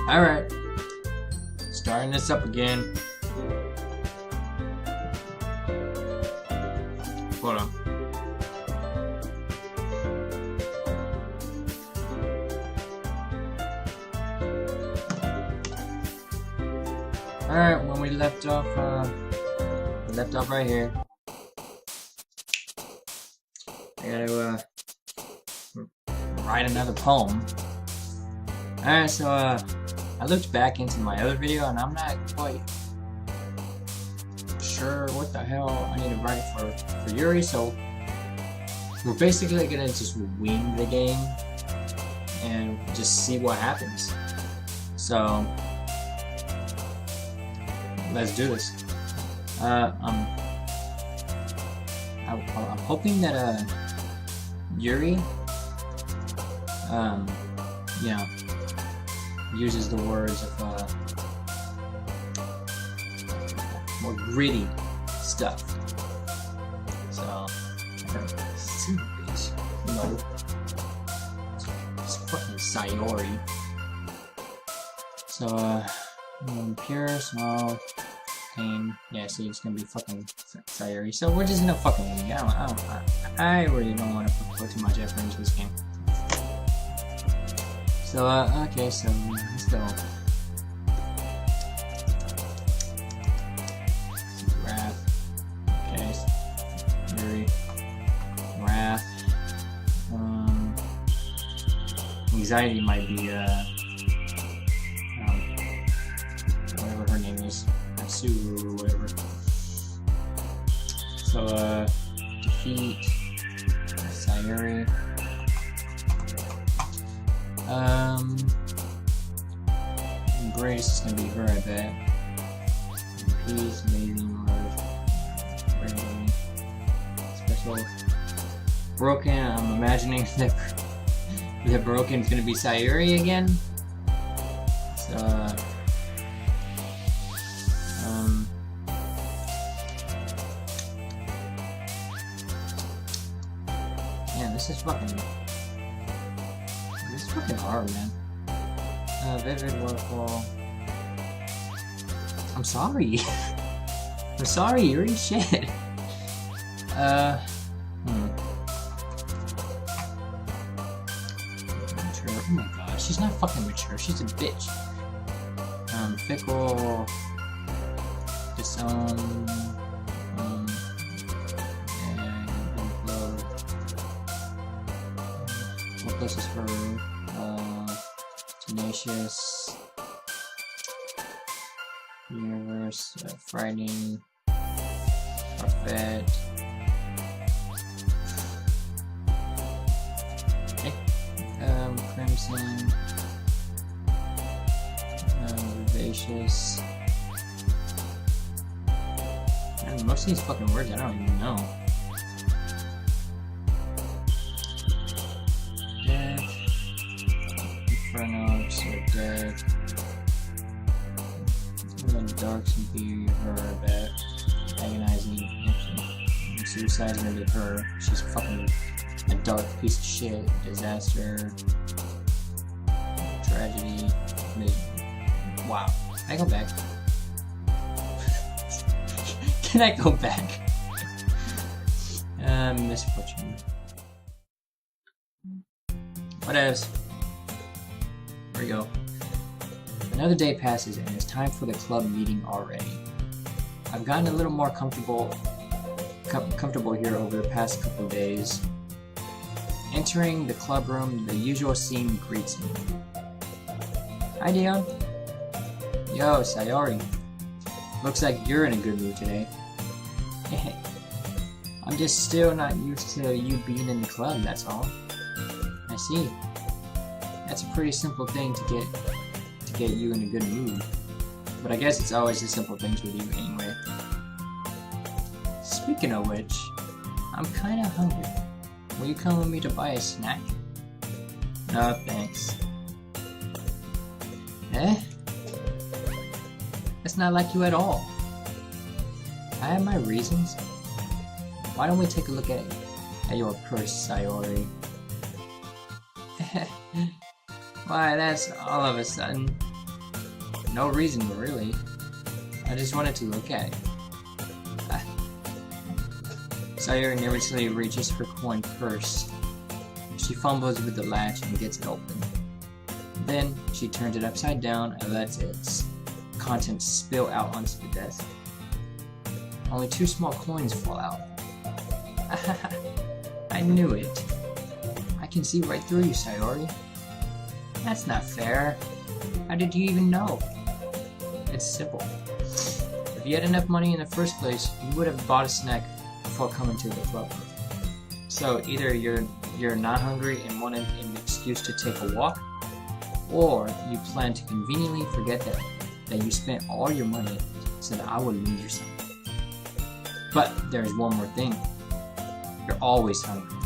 Alright. Starting this up again. Hold on. Alright, when we left off right here. I gotta write another poem. Alright, so I looked back into my other video and I'm not quite sure what the hell I need to write for Yuri, so we're basically gonna just wing the game and just see what happens. So let's do this. I'm hoping that Yuri you know, uses the words of more gritty stuff. So, bitch, no, it's fucking Sayori. So, pure, small, pain. Yeah, see, it's gonna be fucking Sayori. So we're just gonna fucking wing. I really don't want to put too much effort into this game. So, okay, so let's go. Wrath. Okay, Yuri. Wrath. Anxiety might be, whatever her name is. Sue or whatever. So, defeat Sayori. Embrace is gonna be her, I bet. Peace, amazing, love, special. Broken, I'm imagining that Broken is gonna be Sayori again. So, yeah, this is fucking hard, man. Vivid waterfall. I'm sorry. I'm sorry, Yuri. Shit. Mature. Oh my god, she's not fucking mature. She's a bitch. Fickle. Disown. What this is for? Tenacious, Universe, Frightening, Farfetch, okay. Crimson, Vivacious. Man, most of these fucking words I don't even know. Dead. Dark should be her, I bet. Agonizing. Suicide is gonna be her. She's fucking a dark piece of shit. Disaster. Tragedy. Wow. Can I go back? Can I go back? Misfortune. Whatevs. There we go. Another day passes and it's time for the club meeting already. I've gotten a little more comfortable here over the past couple of days. Entering the club room, the usual scene greets me. Hi, Dion. Yo, Sayori. Looks like you're in a good mood today. I'm just still not used to you being in the club, that's all. I see. That's a pretty simple thing to get you in a good mood. But I guess it's always the simple things with you anyway. Speaking of which, I'm kinda hungry. Will you come with me to buy a snack? No, thanks. Eh? That's not like you at all. I have my reasons. Why don't we take a look at your purse, Sayori? Why, that's all of a sudden. No reason, really. I just wanted to look at it. Sayori nervously reaches her coin purse. She fumbles with the latch and gets it open. Then, she turns it upside down and lets its contents spill out onto the desk. Only 2 small coins fall out. I knew it. I can see right through you, Sayori. That's not fair. How did you even know? It's simple. If you had enough money in the first place, you would have bought a snack before coming to the club. So either you're not hungry and wanted an excuse to take a walk, or you plan to conveniently forget that you spent all your money so that I would lose or something. But there's one more thing. You're always hungry.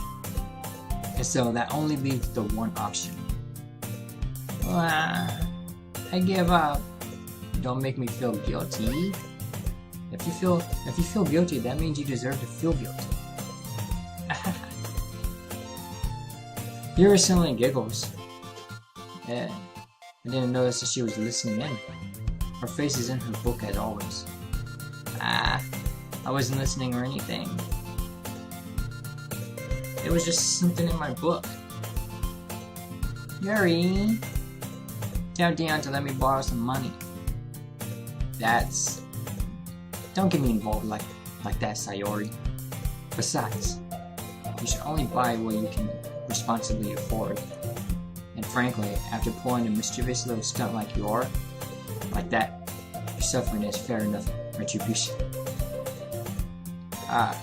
And so that only leaves the one option. I give up. Don't make me feel guilty. If you feel guilty, that means you deserve to feel guilty. Yuri suddenly giggles. Yeah, I didn't notice that she was listening in. Her face is in her book as always. I wasn't listening or anything. It was just something in my book. Yuri, tell Dion to let me borrow some money. Don't get me involved like that, Sayori. Besides, you should only buy what you can responsibly afford. And frankly, after pulling a mischievous little stunt like you are, like that, your suffering is fair enough retribution. I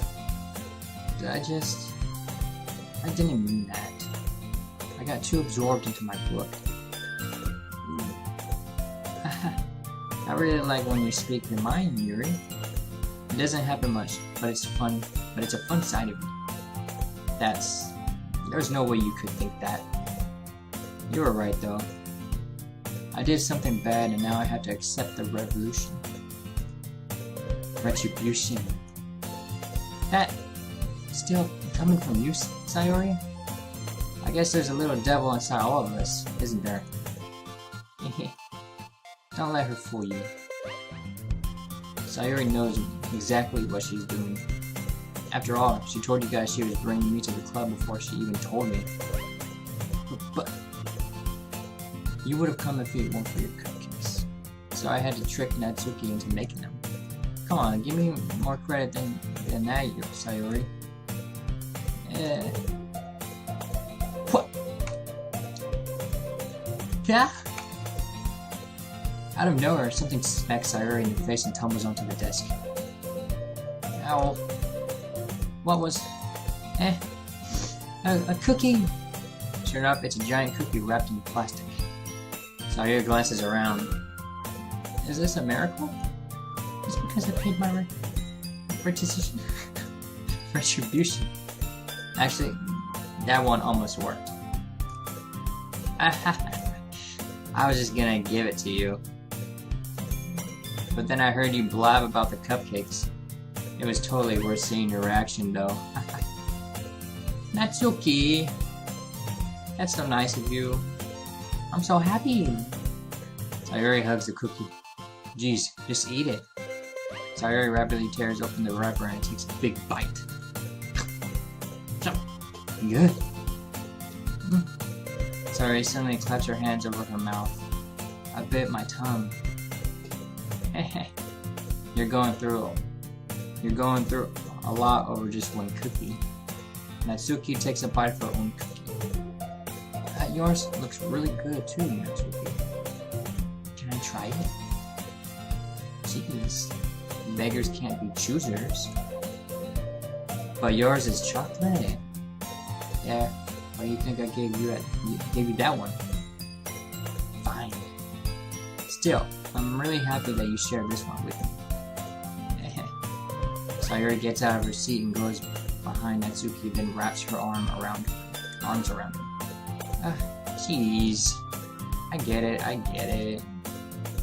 didn't mean that. I got too absorbed into my book. I really like when you speak your mind, Yuri. It doesn't happen much, but it's fun. But it's a fun side of you. There's no way you could think that. You were right, though. I did something bad, and now I have to accept the retribution. That still coming from you, Sayori? I guess there's a little devil inside all of us, isn't there? Don't let her fool you. Sayori knows exactly what she's doing. After all, she told you guys she was bringing me to the club before she even told me. But you would have come if it weren't for your cupcakes. So I had to trick Natsuki into making them. Come on, give me more credit than that, Sayori. What? Yeah? Out of nowhere, something smacks Sayori in the face and tumbles onto the desk. Ow. What was... A cookie? Sure enough, it's a giant cookie wrapped in plastic. Sayori glances around. Is this a miracle? Just because I paid my retribution. Actually, that one almost worked. I was just gonna give it to you. But then I heard you blab about the cupcakes. It was totally worth seeing your reaction, though. Natsuki! That's so nice of you. I'm so happy! Sayori hugs the cookie. Geez, just eat it. Sayori rapidly tears open the wrapper and takes a big bite. Good. Sayori suddenly claps her hands over her mouth. I bit my tongue. You're going through a lot over just one cookie. Natsuki takes a bite of her own cookie. Yours looks really good too, Natsuki. Can I try it? Jeez, beggars can't be choosers. But yours is chocolate. Yeah, why do you think I gave you that one? Fine. Still, I'm really happy that you shared this one with me. Sayori gets out of her seat and goes behind Natsuki, then wraps her arms around him. Jeez. I get it.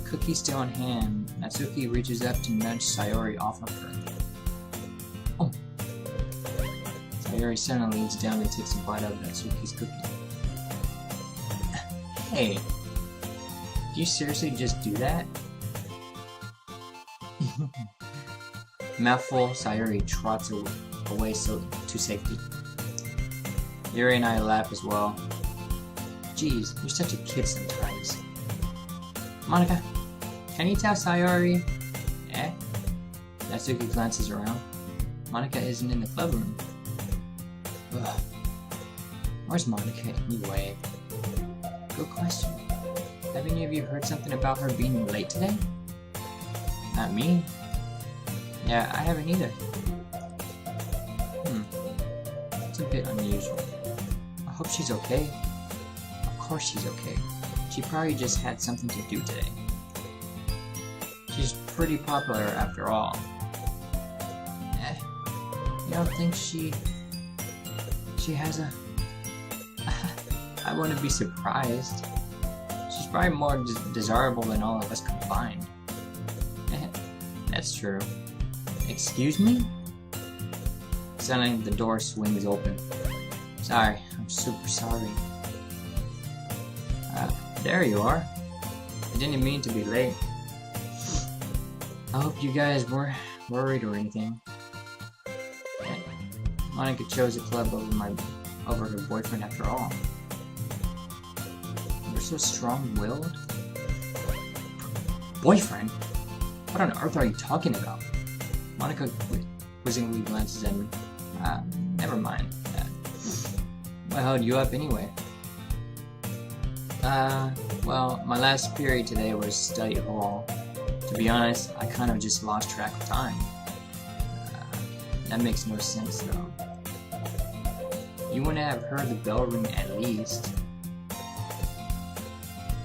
Cookie still in hand, Natsuki reaches up to nudge Sayori off of her. Oh. Sayori suddenly leans down and takes a bite of Natsuki's cookie. Hey. Do you seriously just do that? Mouthful, Sayuri trots away to safety. Yuri and I laugh as well. Jeez, you're such a kid sometimes. Monica, can you tell Sayuri? Eh? Natsuki glances around. Monica isn't in the club room. Ugh. Where's Monica anyway? Good question. Have any of you heard something about her being late today? Not me. Yeah, I haven't either. It's a bit unusual. I hope she's okay. Of course she's okay. She probably just had something to do today. She's pretty popular after all. You don't think she has a... I wouldn't be surprised. She's probably more desirable than all of us combined. That's true. Excuse me? Suddenly the door swings open. Sorry, I'm super sorry. There you are. I didn't mean to be late. I hope you guys weren't worried or anything. Monica chose the club over her boyfriend after all. You're so strong-willed? Boyfriend? What on earth are you talking about? Monica quizzingly glances at me. Never mind. What held you up anyway? Well, my last period today was study hall. To be honest, I kind of just lost track of time. That makes no sense though. You wouldn't have heard the bell ring at least.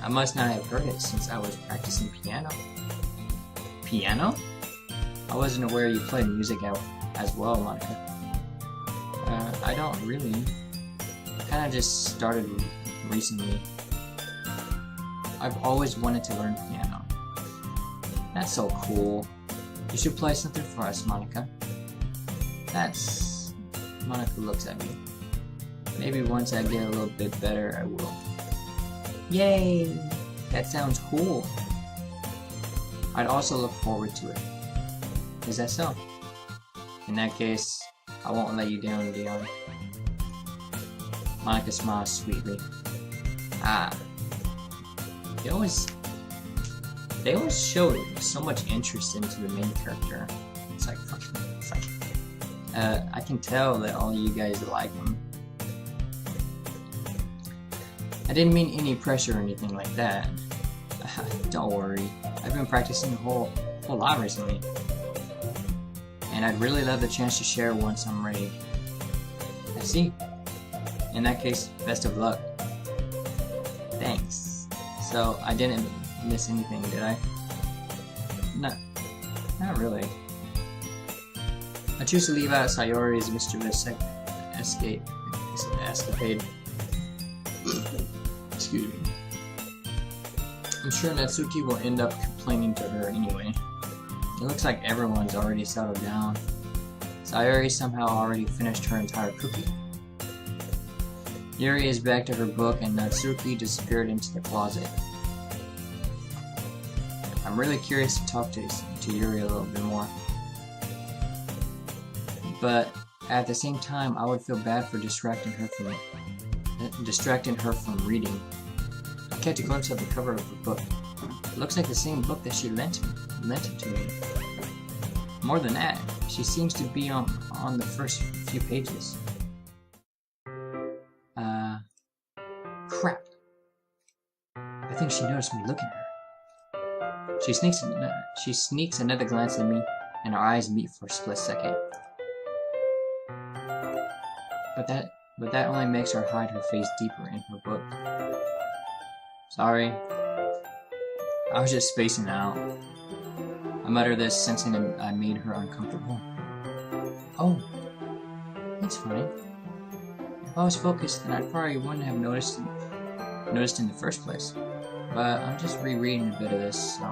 I must not have heard it since I was practicing piano. Piano? I wasn't aware you played music as well, Monica. I don't really. I kinda just started recently. I've always wanted to learn piano. That's so cool. You should play something for us, Monica. Monica looks at me. Maybe once I get a little bit better, I will. Yay! That sounds cool. I'd also look forward to it. Is that so? In that case, I won't let you down, Dion. Monica smiles sweetly. They always show so much interest into the main character. It's like, I can tell that all you guys like him. I didn't mean any pressure or anything like that. Don't worry, I've been practicing a whole lot recently. And I'd really love the chance to share once I'm ready. I see. In that case, best of luck. Thanks. So, I didn't miss anything, did I? No, not really. I choose to leave out Sayori's mischievous escapade. Excuse me. I'm sure Natsuki will end up complaining to her anyway. It looks like everyone's already settled down. Sayori somehow already finished her entire cookie. Yuri is back to her book and Natsuki disappeared into the closet. I'm really curious to talk to Yuri a little bit more. But at the same time, I would feel bad for distracting her from reading. I catch a glimpse of the cover of the book. It looks like the same book that she lent it to me. More than that, she seems to be on the first few pages. Crap. I think she noticed me looking at her. She sneaks another glance at me, and our eyes meet for a split second. But that only makes her hide her face deeper in her book. Sorry. I was just spacing out. I mutter this, sensing that I made her uncomfortable. Oh, that's funny. If I was focused, then I probably wouldn't have noticed in the first place. But I'm just rereading a bit of this, so...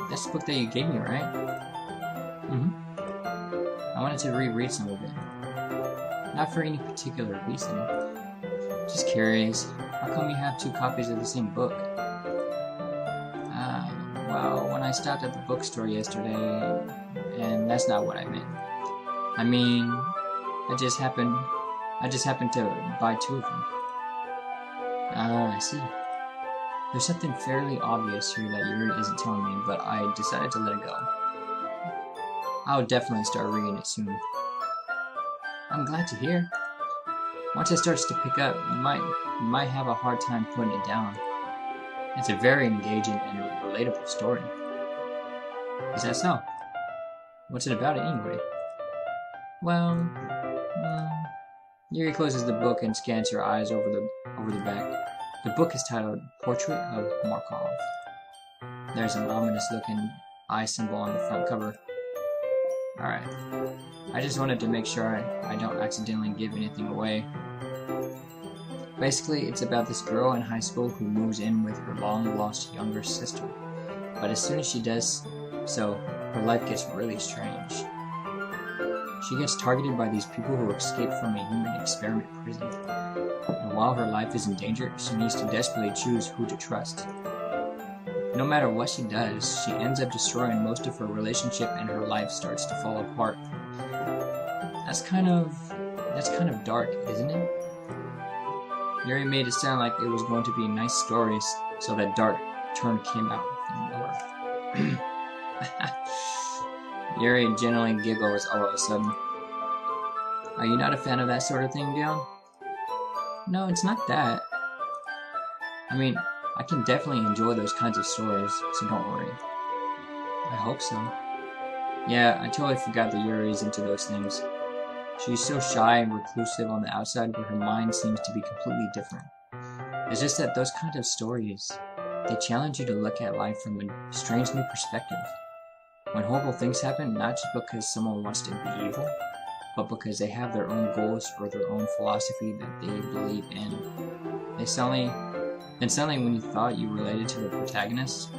That's the book that you gave me, right? Mm-hmm. I wanted to reread some of it. Not for any particular reason. Just curious, how come you have two copies of the same book? Well, when I stopped at the bookstore yesterday, and that's not what I meant. I mean, I just happened to buy 2 of them. I see. There's something fairly obvious here that Yuri isn't telling me, but I decided to let it go. I'll definitely start reading it soon. I'm glad to hear. Once it starts to pick up, you might have a hard time putting it down. It's a very engaging and relatable story. Is that so? What's it about anyway? Well, Yuri closes the book and scans her eyes over the back. The book is titled Portrait of Markov. There's an ominous looking eye symbol on the front cover. Alright. I just wanted to make sure I don't accidentally give anything away. Basically, it's about this girl in high school who moves in with her long-lost younger sister. But as soon as she does so, her life gets really strange. She gets targeted by these people who escaped from a human experiment prison. And while her life is in danger, she needs to desperately choose who to trust. No matter what she does, she ends up destroying most of her relationship and her life starts to fall apart. That's kind of dark, isn't it? Yuri made it sound like it was going to be nice stories, so that dark turn came out from nowhere. Yuri generally giggles all of a sudden. Are you not a fan of that sort of thing, Dion? No, it's not that. I mean, I can definitely enjoy those kinds of stories, so don't worry. I hope so. Yeah, I totally forgot that Yuri's into those things. She's so shy and reclusive on the outside, but her mind seems to be completely different. It's just that those kind of stories, they challenge you to look at life from a strange new perspective. When horrible things happen, not just because someone wants to be evil, but because they have their own goals or their own philosophy that they believe in. Then suddenly when you thought you related to the protagonist,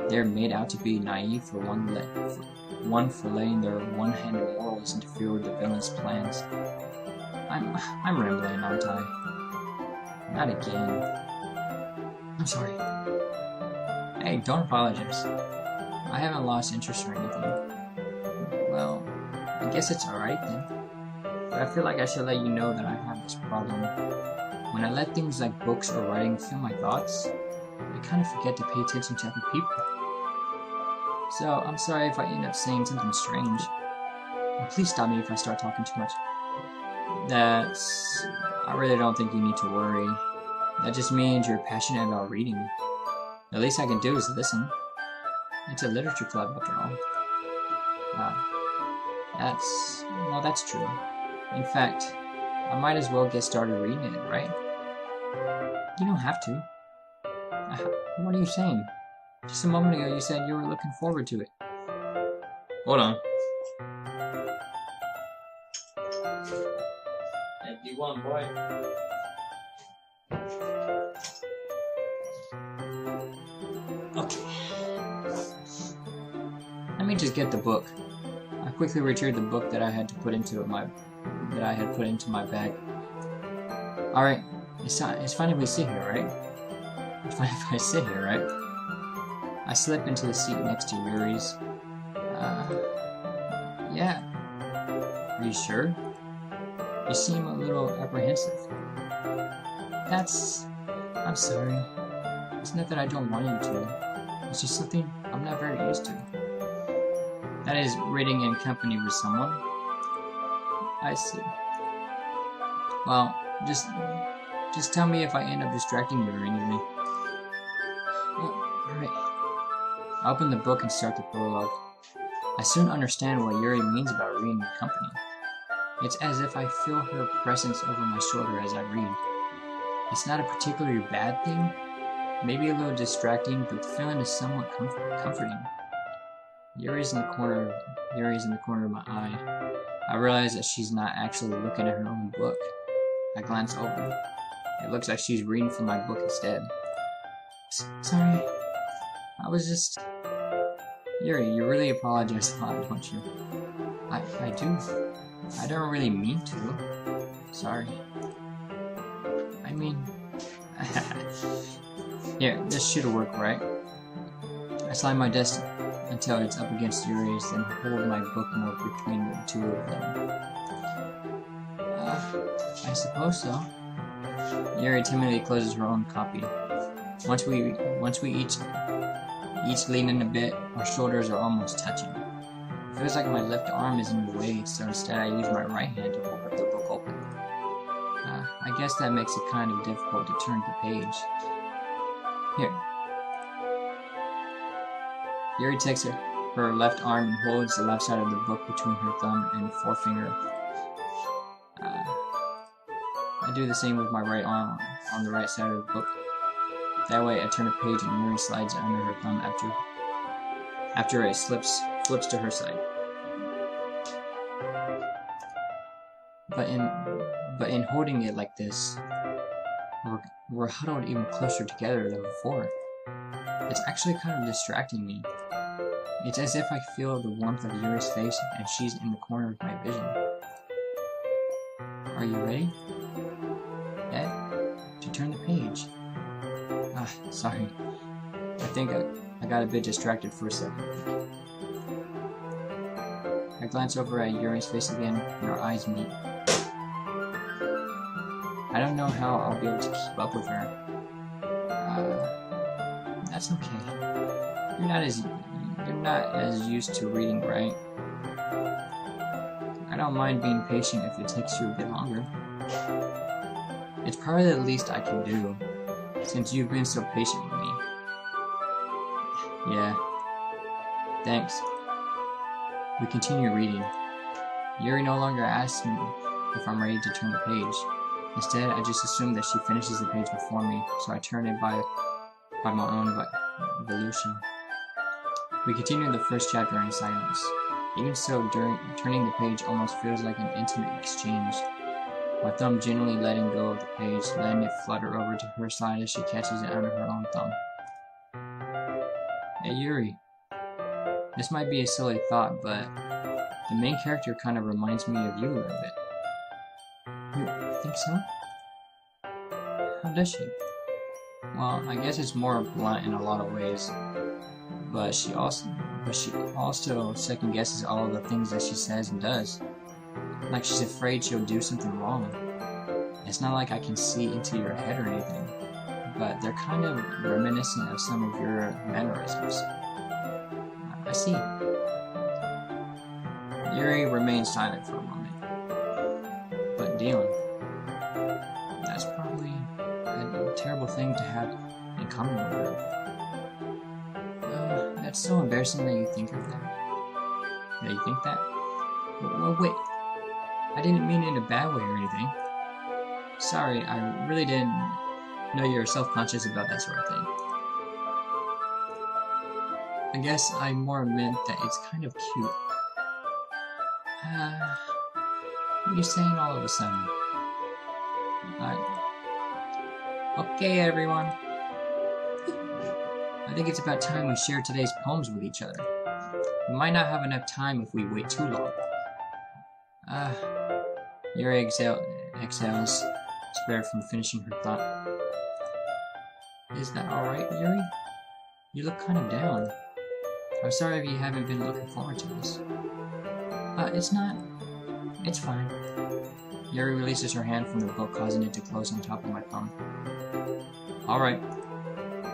they're made out to be naive for one for letting their one-handed morals interfere with the villain's plans. I'm rambling, aren't I? Not again. I'm sorry. Hey, don't apologize. I haven't lost interest or anything. Well, I guess it's alright then. But I feel like I should let you know that I have this problem. When I let things like books or writing fill my thoughts, I kind of forget to pay attention to other people. So, I'm sorry if I end up saying something strange. And please stop me if I start talking too much. I really don't think you need to worry. That just means you're passionate about reading. The least I can do is listen. It's a literature club after all. That's true. In fact, I might as well get started reading it, right? You don't have to. What are you saying? Just a moment ago you said you were looking forward to it. Hold on. Empty one, boy. Okay. Let me just get the book. I quickly retrieved the book that I had put into my bag. Alright, it's fine if we sit here, right? It's fine if I sit here, right? I slip into the seat next to Yuri's. Yeah. Are you sure? You seem a little apprehensive. I'm sorry. It's not that I don't want you to. It's just something I'm not very used to. That is, reading in company with someone. I see. Well, just tell me if I end up distracting you or anything. Alright. I open the book and start the prologue. I soon understand what Yuri means about reading in company. It's as if I feel her presence over my shoulder as I read. It's not a particularly bad thing, maybe a little distracting, but the feeling is somewhat comforting. Yuri's in the corner of my eye. I realize that she's not actually looking at her own book. I glance over. It looks like she's reading from my book instead. Sorry. I was just... Yuri, you really apologize a lot, don't you? I do. I don't really mean to. Sorry. I mean... Here, this should work, right? I slide my desk until it's up against Yuri's, then hold my book more between the two of them. I suppose so. Yuri timidly closes her own copy. Once we each lean in a bit, our shoulders are almost touching. It feels like my left arm is in the way, so instead I use my right hand to hold up the book open. I guess that makes it kind of difficult to turn the page. Here. Yuri takes her left arm and holds the left side of the book between her thumb and forefinger. I do the same with my right arm on the right side of the book. That way I turn a page and Yuri slides it under her thumb after it flips to her side. But in holding it like this, we're huddled even closer together than before. It's actually kind of distracting me. It's as if I feel the warmth of Yuri's face and she's in the corner of my vision. Are you ready? Ed? To turn the page. Sorry. I think I got a bit distracted for a second. I glance over at Yuri's face again, and our eyes meet. I don't know how I'll be able to keep up with her. That's okay. You're not as used to reading, right? I don't mind being patient if it takes you a bit longer. It's probably the least I can do, since you've been so patient with me. Yeah. Thanks. We continue reading. Yuri no longer asks me if I'm ready to turn the page. Instead, I just assume that she finishes the page before me, so I turn it by my own volition. We continue the first chapter in silence. Even so, turning the page almost feels like an intimate exchange. My thumb gently letting go of the page, letting it flutter over to her side as she catches it under her own thumb. Hey Yuri. This might be a silly thought, but the main character kind of reminds me of you a little bit. You think so? How does she? Well, I guess it's more blunt in a lot of ways, but she also second guesses all of the things that she says and does. Like she's afraid she'll do something wrong. It's not like I can see into your head or anything, but they're kind of reminiscent of some of your mannerisms. I see. Yuri remains silent for a moment. But Dion, that's probably a terrible thing to have in common with her. That's so embarrassing that you think of that. That you think that? Well, wait. I didn't mean it in a bad way or anything. Sorry, I really didn't know you were self-conscious about that sort of thing. I guess I more meant that it's kind of cute. What are you saying all of a sudden? Okay, everyone. I think it's about time we share today's poems with each other. We might not have enough time if we wait too long. Yuri exhales, spared from finishing her thought. Is that alright, Yuri? You look kind of down. I'm sorry if you haven't been looking forward to this. It's not. It's fine. Yuri releases her hand from the book, causing it to close on top of my thumb. Alright.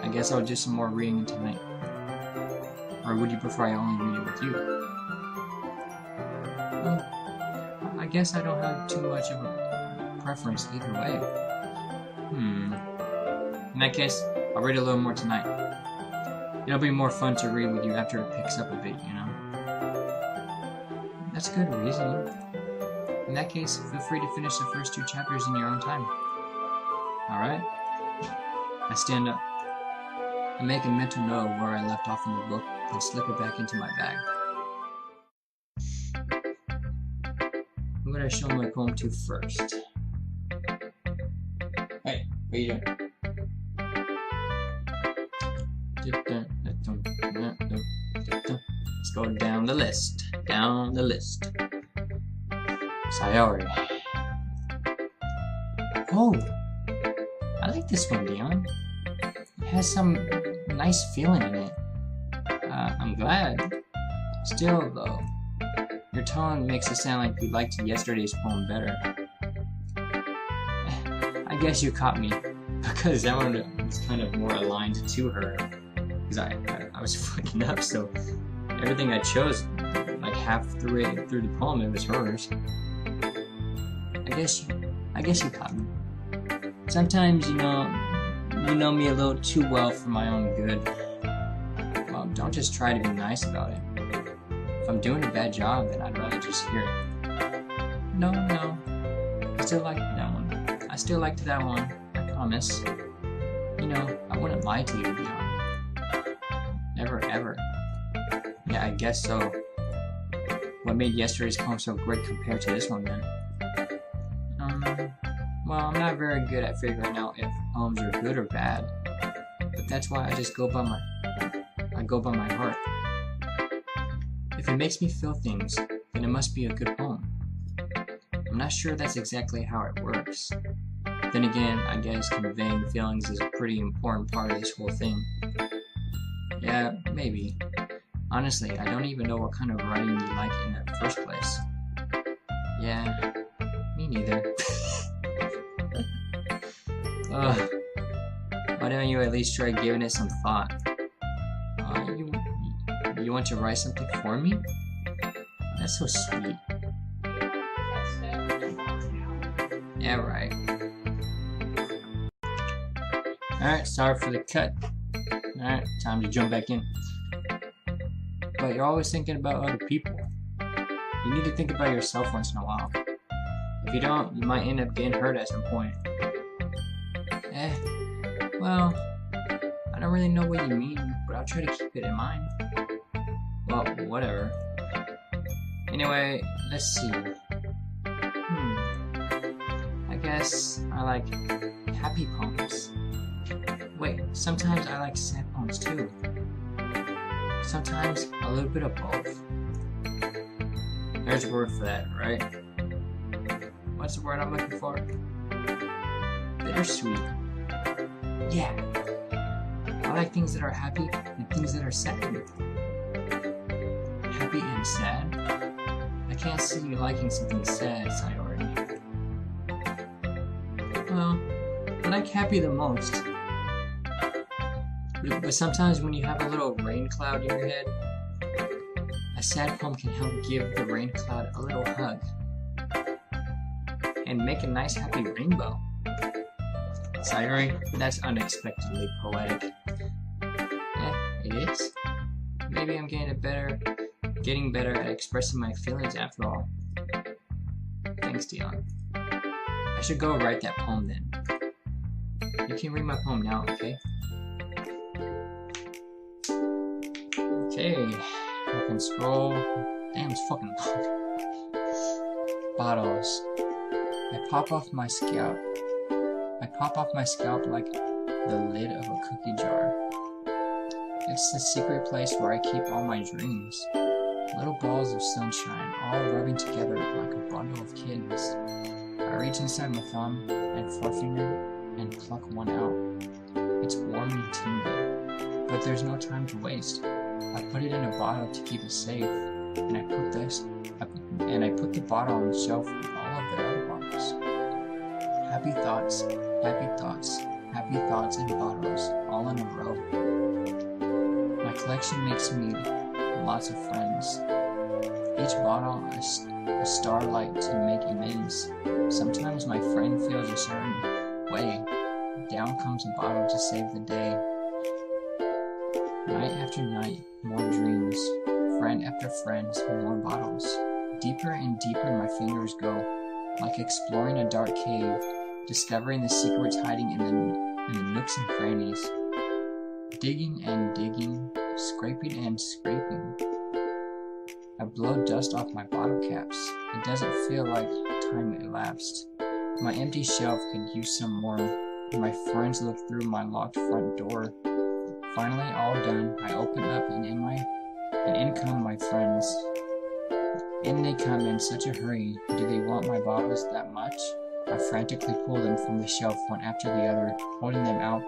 I guess I'll do some more reading tonight. Or would you prefer I only read it with you? I guess I don't have too much of a preference either way. In that case, I'll read a little more tonight. It'll be more fun to read with you after it picks up a bit, you know? That's good reasoning. In that case, feel free to finish the first 2 chapters in your own time. Alright? I stand up. I make a mental note of where I left off in the book, and slip it back into my bag. Who would I show my poem to first? Hey, what are you doing? Let's go down the list. Down the list. Sayori. Oh! I like this one, Dion. It has some nice feeling in it. I'm glad. Still, though, your tone makes it sound like you liked yesterday's poem better. I guess you caught me, because that one was kind of more aligned to her. Because I was fucking up, so everything I chose, like half through the poem, it was hers. I guess you caught me. Sometimes, you know me a little too well for my own good. Well, don't just try to be nice about it. If I'm doing a bad job, then I'd rather just hear it. No. I still like that one. I still liked that one. I promise. I wouldn't lie to you, Never, ever. Yeah, I guess so. What made yesterday's poem so great compared to this one, then? Well, I'm not very good at figuring out if poems are good or bad, but that's why I just go by my heart. If it makes me feel things, then it must be a good poem. I'm not sure that's exactly how it works. Then again, I guess conveying feelings is a pretty important part of this whole thing. Yeah, maybe. Honestly, I don't even know what kind of writing you like in the first place. Yeah, me neither. Why don't you at least try giving it some thought? You want to write something for me? That's so sweet. Yeah, right. Alright, sorry for the cut. Alright, time to jump back in. But you're always thinking about other people. You need to think about yourself once in a while. If you don't, you might end up getting hurt at some point. Well, I don't really know what you mean, but I'll try to keep it in mind. Well, whatever. Anyway, let's see. I guess I like happy poems. Wait, sometimes I like sad poems too. Sometimes a little bit of both. There's a word for that, right? What's the word I'm looking for? Bittersweet. Yeah. I like things that are happy and things that are sad. Happy and sad? I can't see you liking something sad, Sayori. Well, I like happy the most. But sometimes when you have a little rain cloud in your head, a sad poem can help give the rain cloud a little hug and make a nice happy rainbow. Sayori, that's unexpectedly poetic. Yeah, it is. Maybe I'm getting better at expressing my feelings after all. Thanks, Dion. I should go write that poem then. You can read my poem now, okay? Okay, I can scroll. Damn, it's fucking long. Bottles. I pop off my scalp like the lid of a cookie jar. It's the secret place where I keep all my dreams. Little balls of sunshine, all rubbing together like a bundle of kittens. I reach inside my thumb and forefinger and pluck one out. It's warm and tingly, but there's no time to waste. I put it in a bottle to keep it safe, and I put the bottle on the shelf with all of the other bottles. Happy thoughts, happy thoughts, happy thoughts in bottles, all in a row. My collection makes me lots of friends. Each bottle a starlight to make amends. Sometimes my friend feels a certain way. Down comes a bottle to save the day. Night after night, more dreams. Friend after friend, more bottles. Deeper and deeper my fingers go, like exploring a dark cave, discovering the secrets hiding in the nooks and crannies. Digging and digging, scraping and scraping. I blow dust off my bottle caps. It doesn't feel like time elapsed. My empty shelf could use some more. My friends look through my locked front door. Finally, all done, I open up and in come my friends. In they come in such a hurry. Do they want my bottles that much? I frantically pull them from the shelf one after the other, holding them out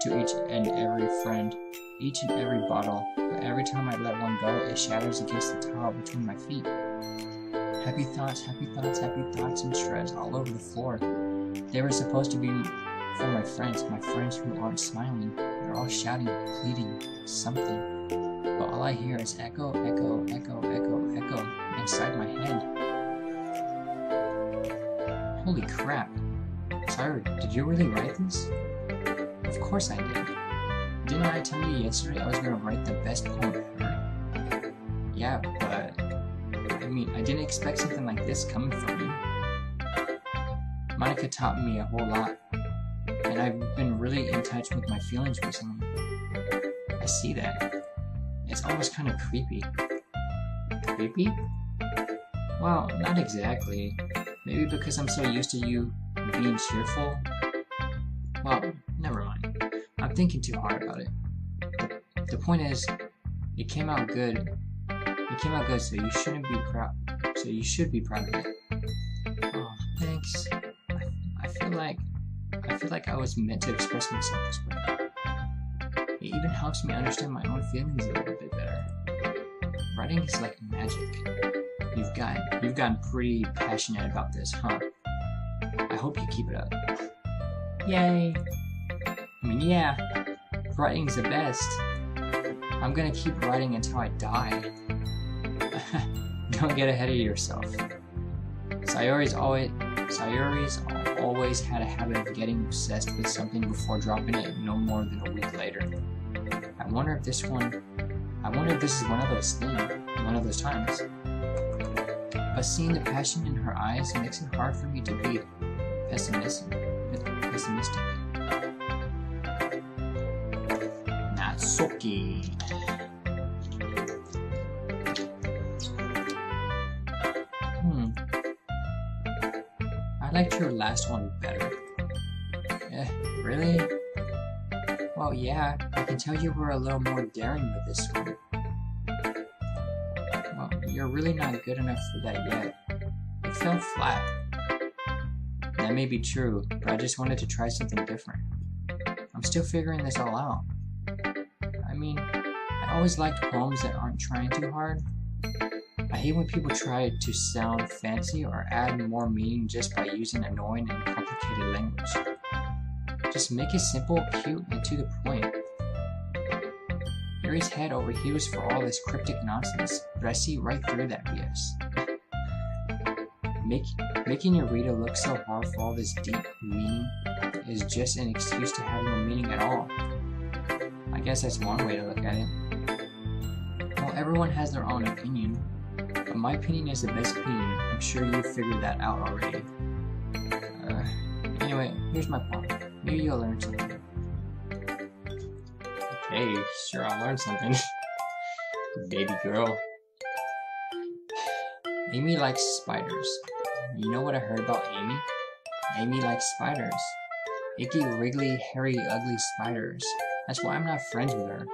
to each and every friend. each and every bottle, but every time I let one go, it shatters against the tile between my feet. Happy thoughts, happy thoughts, happy thoughts, and shreds all over the floor. They were supposed to be for my friends who aren't smiling. They're all shouting, pleading, something. But all I hear is echo, echo, echo, echo, echo inside my head. Holy crap. Sayori, did you really write this? Of course I did. Didn't I tell you yesterday I was gonna write the best poem ever? Yeah, but I mean, I didn't expect something like this coming from you. Monica taught me a whole lot, and I've been really in touch with my feelings recently. I see that. It's almost kind of creepy. Creepy? Well, not exactly. Maybe because I'm so used to you being cheerful. Well, never mind. I'm thinking too hard about it. The point is, it came out good. It came out good, so you shouldn't be proud. So you should be proud of it. Oh, thanks. I feel like I was meant to express myself this way. It even helps me understand my own feelings a little bit better. Writing is like magic. You've gotten pretty passionate about this, huh? I hope you keep it up. Yay! I mean, yeah, writing's the best. I'm gonna keep writing until I die. Don't get ahead of yourself. Sayori's always had a habit of getting obsessed with something before dropping it no more than a week later. I wonder if this is one of those times. But seeing the passion in her eyes makes it hard for me to be pessimistic. Natsuki. I liked your last one better. Really? Well, yeah, I can tell you were a little more daring with this one. Well, you're really not good enough for that yet. It fell flat. That may be true, but I just wanted to try something different. I'm still figuring this all out. I mean, I always liked poems that aren't trying too hard. I hate when people try to sound fancy or add more meaning just by using annoying and complicated language. Just make it simple, cute, and to the point. Yuri's head over heels for all this cryptic nonsense, but I see right through that BS. Making your reader look so hard for all this deep meaning is just an excuse to have no meaning at all. I guess that's one way to look at it. Well, everyone has their own opinion, but my opinion is the best opinion. I'm sure you figured that out already. Anyway, here's my point. Maybe you'll learn something. Okay, sure, I'll learn something. Baby girl. Amy likes spiders. You know what I heard about Amy? Amy likes spiders. Icky, wriggly, hairy, ugly spiders. That's why I'm not friends with her.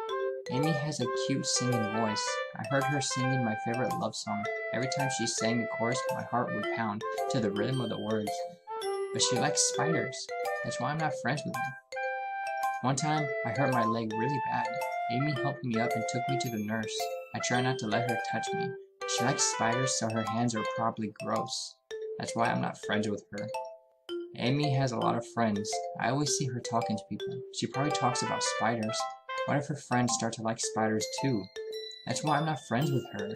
Amy has a cute singing voice. I heard her singing my favorite love song. Every time she sang the chorus, my heart would pound to the rhythm of the words. But she likes spiders. That's why I'm not friends with her. One time, I hurt my leg really bad. Amy helped me up and took me to the nurse. I try not to let her touch me. She likes spiders, so her hands are probably gross. That's why I'm not friends with her. Amy has a lot of friends. I always see her talking to people. She probably talks about spiders. What if her friends start to like spiders too? That's why I'm not friends with her.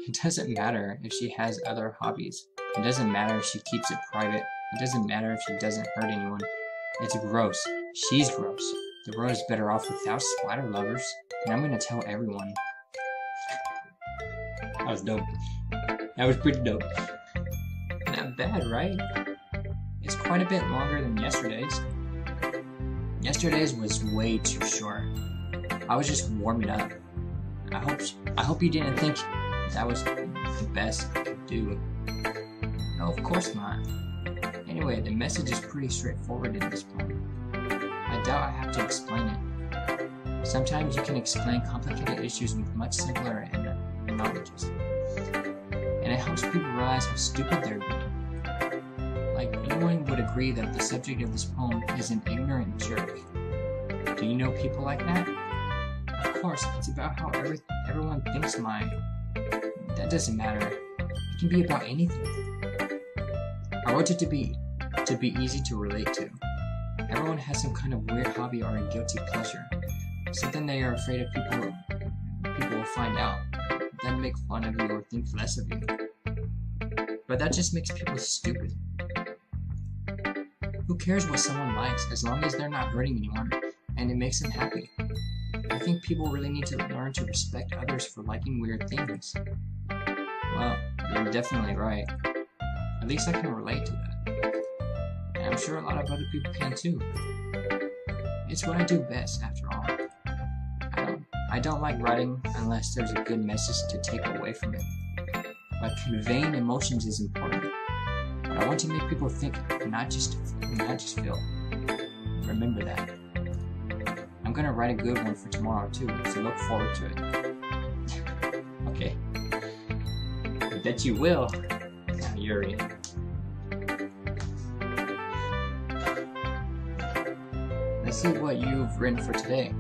It doesn't matter if she has other hobbies. It doesn't matter if she keeps it private. It doesn't matter if she doesn't hurt anyone. It's gross. She's gross. The world is better off without spider lovers. And I'm gonna tell everyone. That was dope. That was pretty dope. Not bad, right? It's quite a bit longer than yesterday's. Yesterday's was way too short. I was just warming up. I hope you didn't think that was the best I could do. No, of course not. Anyway, the message is pretty straightforward in this poem. I doubt I have to explain it. Sometimes you can explain complicated issues with much simpler analogies. And it helps people realize how stupid they're being. Like, anyone would agree that the subject of this poem is an ignorant jerk. Do you know people like that? Of course, it's about how everyone thinks mine. That doesn't matter. It can be about anything. I want it to be easy to relate to. Everyone has some kind of weird hobby or a guilty pleasure. Something they are afraid of people will find out, then make fun of you or think less of you. But that just makes people stupid. Who cares what someone likes as long as they're not hurting anyone and it makes them happy? I think people really need to learn to respect others for liking weird things. Well, you're definitely right. At least I can relate to that. And I'm sure a lot of other people can too. It's what I do best, after all. I don't like writing unless there's a good message to take away from it. But conveying emotions is important. But I want to make people think, not just feel. Remember that. I'm gonna write a good one for tomorrow too, so look forward to it. Okay. I bet you will. Now, Yuri. Let's see what you've written for today.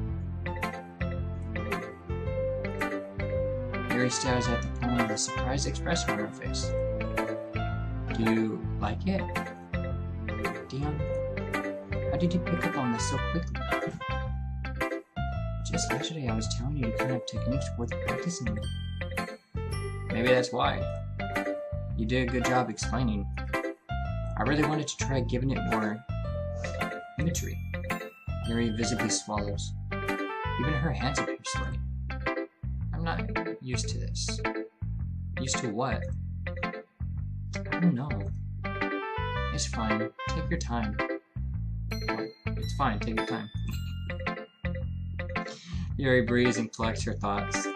Yuri stares at the poem with a surprised expression on her face. Do you like it? Dion, how did you pick up on this so quickly? Just yesterday I was telling you the kind of techniques worth practicing. Maybe that's why. You did a good job explaining. I really wanted to try giving it more imagery. Yuri visibly swallows. Even her hands appear sweaty. I'm not used to this. Used to what? I don't know. It's fine. Take your time. Oh, it's fine. Take your time. Yuri breathes and collects her thoughts.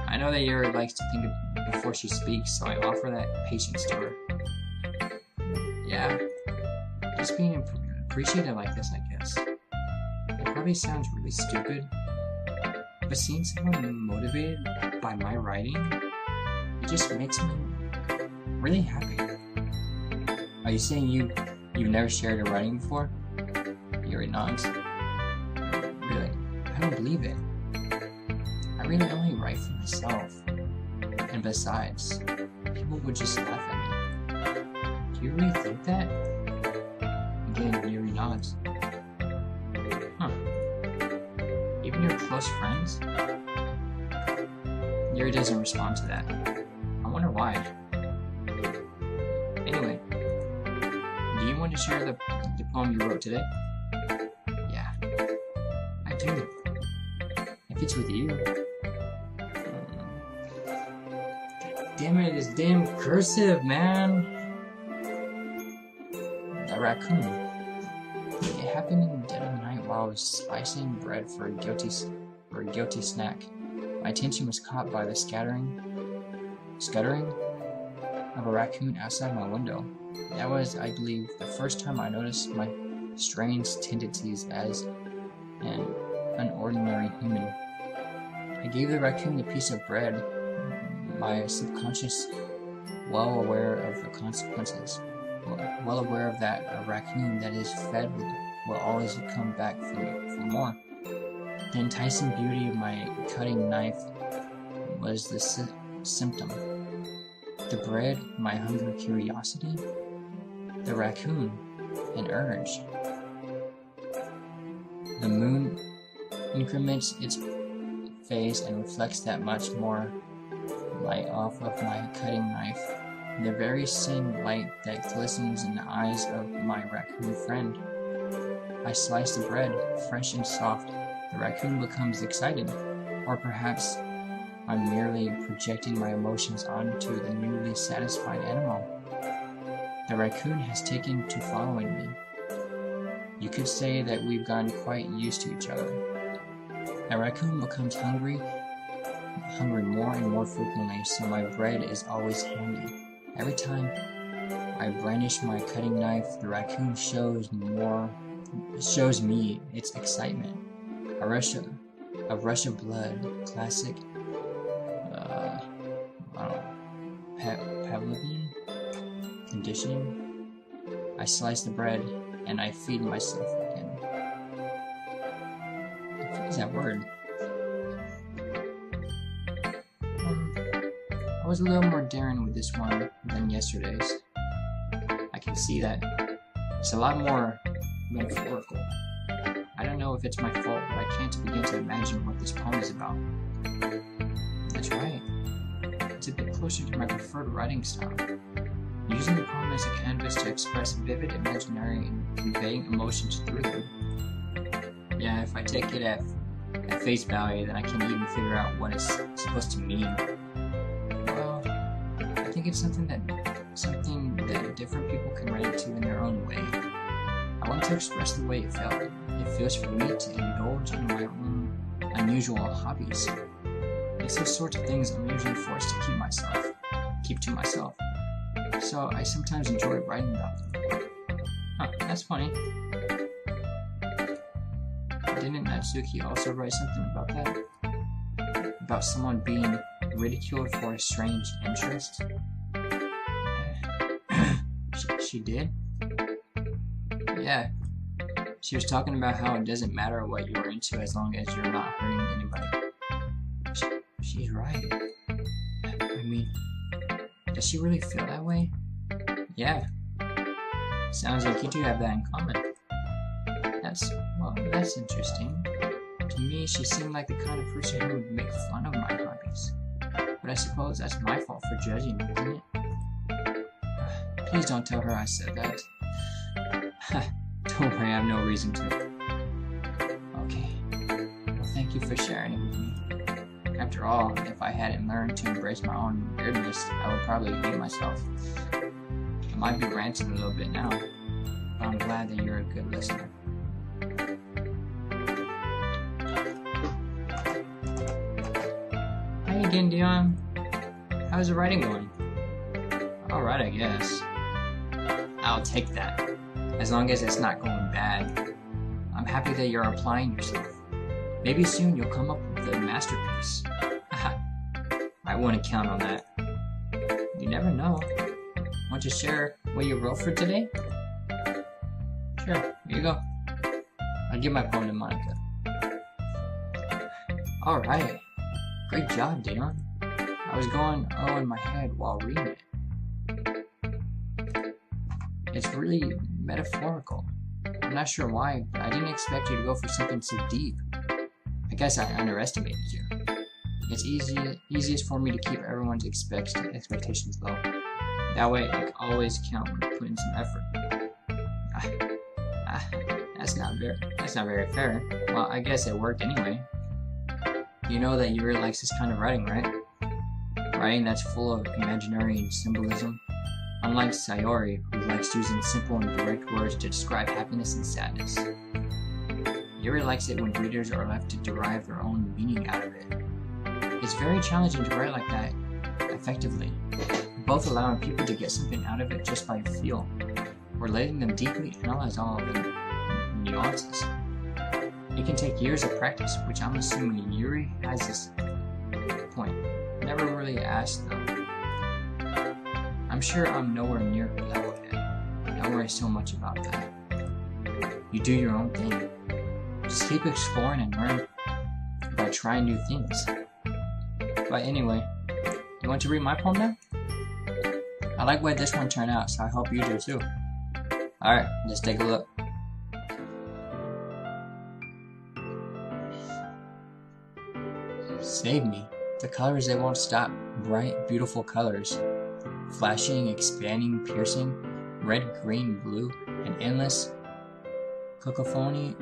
I know that Yuri likes to think before she speaks, so I offer that patience to her. Yeah. Just being appreciated like this, I guess. It probably sounds really stupid, but seeing someone motivated by my writing, it just makes me really happy. Are you saying you've never shared your writing before? Yuri nods. Really? I don't believe it. I really only write for myself. And besides, people would just laugh at me. Do you really think that? Again, Yuri nods. Huh. Even your close friends? Yuri doesn't respond to that. I wonder why. Anyway, do you want to share the poem you wrote today? Yeah, I do. If it's with you. Damn it, it's damn cursive, man. The raccoon. It happened in the dead of the night while I was slicing bread for a guilty snack. My attention was caught by the scuttering of a raccoon outside my window. That was, I believe, the first time I noticed my strange tendencies as an unordinary human. I gave the raccoon the piece of bread, my subconscious well aware of the consequences, well aware of that a raccoon that is fed will always come back for more. The enticing beauty of my cutting knife was the symptom. The bread, my hungry curiosity. The raccoon, an urge. The moon increments its phase and reflects that much more light off of my cutting knife. The very same light that glistens in the eyes of my raccoon friend. I slice the bread, fresh and soft. The raccoon becomes excited, or perhaps I'm merely projecting my emotions onto the newly satisfied animal. The raccoon has taken to following me. You could say that we've gotten quite used to each other. The raccoon becomes hungry more and more frequently, so my bread is always handy. Every time I brandish my cutting knife, the raccoon shows me its excitement. A rush of blood, classic, Pavlovian conditioning. I slice the bread and I feed myself again. What is that word? was a little more daring with this one than yesterday's. I can see that. It's a lot more metaphorical. I don't know if it's my fault, but I can't begin to imagine what this poem is about. That's right. It's a bit closer to my preferred writing style. Using the poem as a canvas to express vivid imaginary and conveying emotions through them. Yeah, if I take it at face value, then I can't even figure out what it's supposed to mean. Well, I think it's something that different people can relate to in their own way. I want to express the way it feels for me to indulge in my own unusual hobbies. It's the sort of things I'm usually forced to keep to myself. So I sometimes enjoy writing about them. Huh, that's funny. Didn't Natsuki also write something about that? About someone being ridiculed for a strange interest? She did? Yeah. She was talking about how it doesn't matter what you're into as long as you're not hurting anybody. She's right. I mean, does she really feel that way? Yeah. Sounds like you two have that in common. That's interesting. To me, she seemed like the kind of person who would make fun of my hobbies. But I suppose that's my fault for judging, isn't it? Please don't tell her I said that. Don't worry, I have no reason to. Okay. Well, thank you for sharing it with me. After all, if I hadn't learned to embrace my own weirdness, I would probably hate myself. I might be ranting a little bit now, but I'm glad that you're a good listener. Hey again, Dion. How's the writing going? Alright, I guess. I'll take that. As long as it's not going bad. I'm happy that you're applying yourself. Maybe soon you'll come up with a masterpiece. I wouldn't count on that. You never know. Want to share what you wrote for today? Sure, here you go. I'll give my poem to Monica. Alright. Great job, Dion. I was going in my head while reading it. It's really metaphorical. I'm not sure why, but I didn't expect you to go for something so deep. I guess I underestimated you. It's easiest for me to keep everyone's expectations low. That way, I can always count on putting some effort. That's not very fair. Well, I guess it worked anyway. You know that Yuri likes this kind of writing, right? Writing that's full of imaginary and symbolism. Unlike Sayori, who likes using simple and direct words to describe happiness and sadness. Yuri likes it when readers are left to derive their own meaning out of it. It's very challenging to write like that effectively, both allowing people to get something out of it just by feel, or letting them deeply analyze all of the nuances. It can take years of practice, which I'm assuming Yuri has this point. Never really asked though. I'm sure I'm nowhere near her level yet. Don't worry so much about that. You do your own thing. Just keep exploring and learn by trying new things. But anyway, you want to read my poem now? I like the way this one turned out, so I hope you do too. Alright, let's take a look. Save me. The colors, they won't stop. Bright, beautiful colors. Flashing, expanding, piercing. Red, green, blue. An endless cacophony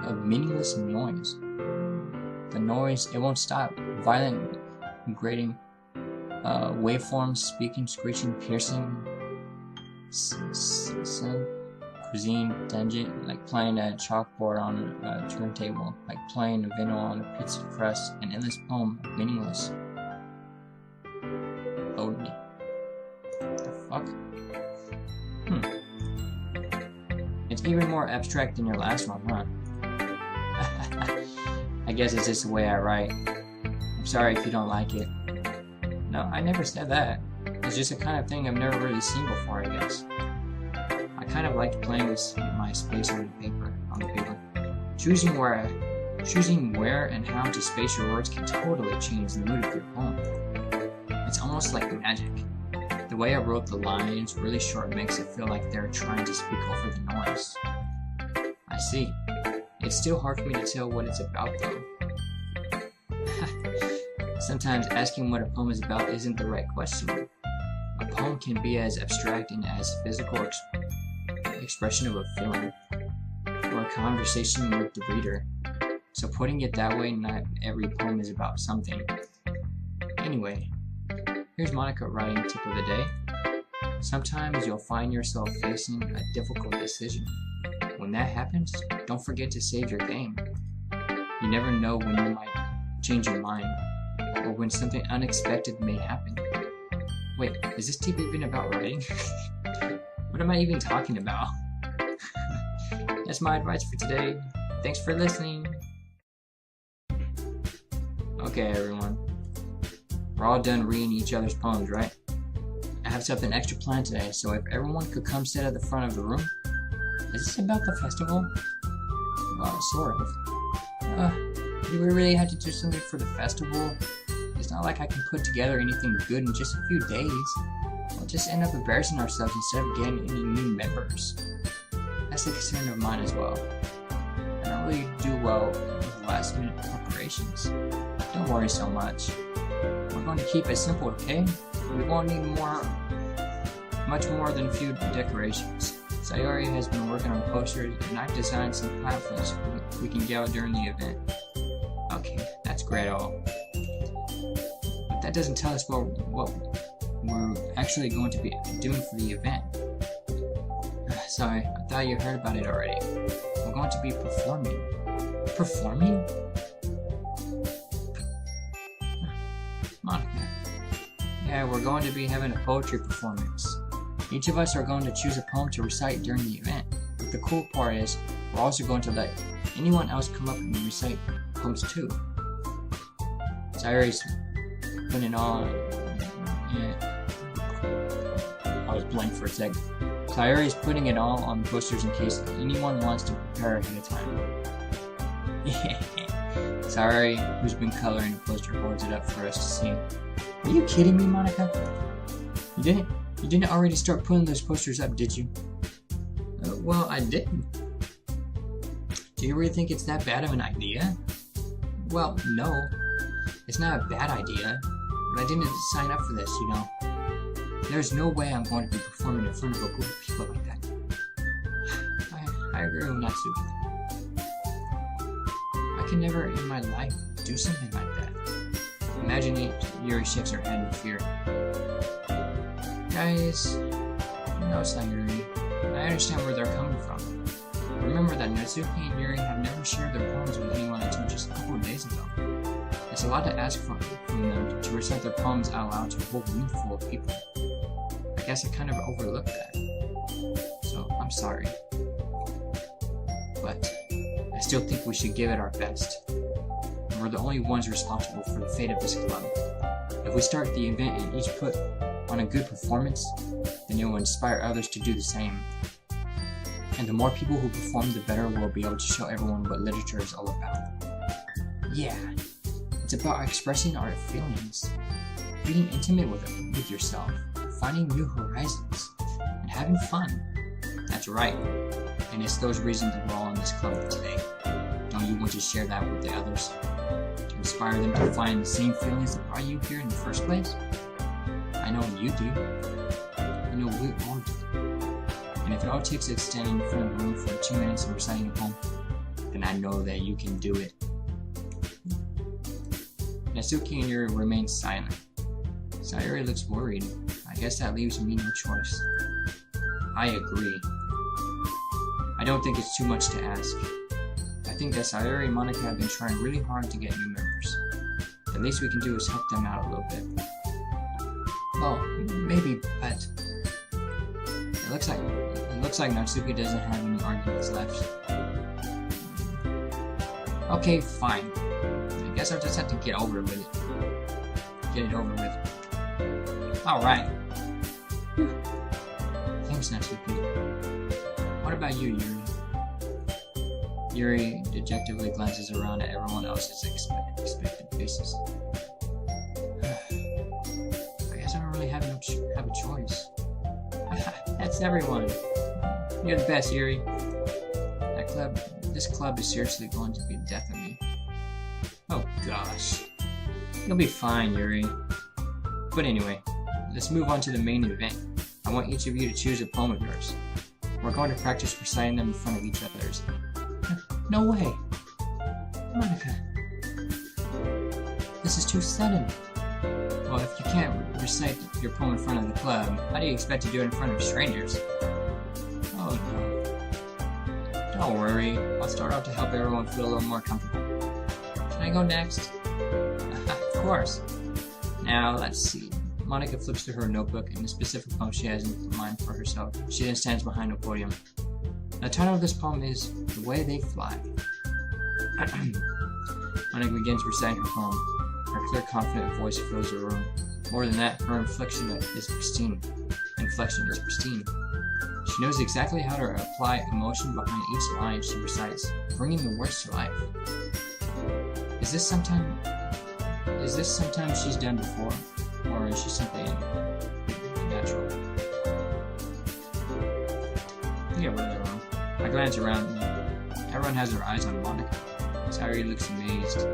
of meaningless noise. The noise, it won't stop. Violent, grating, waveforms, speaking, screeching, piercing. Cuisine, tangent, like playing a chalkboard on a turntable, like playing a vinyl on a pizza crust, an endless poem of meaningless. Load me. What the fuck? It's even more abstract than your last one, huh? I guess it's just the way I write. I'm sorry if you don't like it. No, I never said that. It's just a kind of thing I've never really seen before, I guess. I kind of liked playing with my space on the paper. Choosing where Choosing where and how to space your words can totally change the mood of your poem. It's almost like magic. The way I wrote the lines really short makes it feel like they're trying to speak over the noise. I see. It's still hard for me to tell what it's about though. Sometimes asking what a poem is about isn't the right question. A poem can be as abstract and as physical expression of a feeling, or a conversation with the reader. So putting it that way, not every poem is about something. Anyway, here's Monica writing tip of the day. Sometimes you'll find yourself facing a difficult decision. When that happens, don't forget to save your game. You never know when you might change your mind, or when something unexpected may happen. Wait, is this tip even about writing? What am I even talking about? That's my advice for today. Thanks for listening. Okay, everyone. We're all done reading each other's poems, right? I have something extra planned today, so if everyone could come sit at the front of the room. Is this about the festival? Well, sort of. Do we really have to do something for the festival? It's not like I can put together anything good in just a few days. We'll just end up embarrassing ourselves instead of getting any new members. That's a concern of mine as well. I don't really do well with last minute preparations. Don't worry so much. We're going to keep it simple, okay? We won't need much more than a few decorations. Sayori has been working on posters, and I've designed some pamphlets we can get out during the event. Okay, that's great all. But that doesn't tell us what we're actually going to be doing for the event. Sorry, I thought you heard about it already. We're going to be performing. Performing? Monica. Yeah, we're going to be having a poetry performance. Each of us are going to choose a poem to recite during the event. But the cool part is, we're also going to let anyone else come up and recite poems too. Sayori's putting it all... Yeah. I was blank for a second. Sayori's putting it all on posters in case anyone wants to prepare ahead of time. Yeah. Sayori, who's been coloring the poster, holds it up for us to see. Are you kidding me, Monica? You didn't already start putting those posters up, did you? Well, I didn't. Do you really think it's that bad of an idea? Well, no. It's not a bad idea, but I didn't sign up for this, you know. There's no way I'm going to be performing in front of a group of people like that. I agree with Natsuki. I could never in my life do something like that. Imagine Yuri shakes her head in fear. Guys, no, Sayori. I understand where they're coming from. Remember that Natsuki and Yuri have never shared their poems with anyone until just a couple of days ago. It's a lot to ask from them to recite their poems out loud to a whole room full of people. I guess I kind of overlooked that. So, I'm sorry. But I still think we should give it our best. We're the only ones responsible for the fate of this club. If we start the event and each put on a good performance, then it will inspire others to do the same. And the more people who perform, the better we'll be able to show everyone what literature is all about. Yeah, it's about expressing our feelings, being intimate with yourself, finding new horizons, and having fun. That's right, and it's those reasons that we're all in this club today. Don't you want to share that with the others? To inspire them to find the same feelings that brought you here in the first place? I know you do. I know we all do. And if it all takes is standing in front of the room for 2 minutes and reciting a poem, then I know that you can do it. Natsuki and Yuri remain silent. Sayori looks worried. I guess that leaves me no choice. I agree. I don't think it's too much to ask. I think that Sayori and Monica have been trying really hard to get new members. The least we can do is help them out a little bit. Well, maybe, but it looks like Natsuki doesn't have any arguments left. Okay, fine. I guess I'll just have to get it over with. Alright. Thanks, Natsuki. What about you, Yuri? Yuri dejectedly glances around at everyone else's expectant faces. I guess I don't really have a choice. That's everyone. You're the best, Yuri. This club is seriously going to be the death of me. Oh gosh. You'll be fine, Yuri. But anyway, let's move on to the main event. I want each of you to choose a poem of yours. We're going to practice reciting them in front of each other's. No way! Monica! This is too sudden. Well, if you can't recite your poem in front of the club, how do you expect to do it in front of strangers? Oh no. Don't worry, I'll start off to help everyone feel a little more comfortable. Can I go next? Of course. Now, let's see. Monica flips through her notebook and the specific poem she has in mind for herself. She then stands behind a podium. The title of this poem is The Way They Fly. Monica begins reciting her poem. Her clear, confident voice fills the room. More than that, her inflection is pristine. She knows exactly how to apply emotion behind each line she recites, bringing the words to life. Is this something she's done before, or is she simply natural? I think I read it wrong. I glance around me. Everyone has their eyes on Monica. Sayuri looks amazed.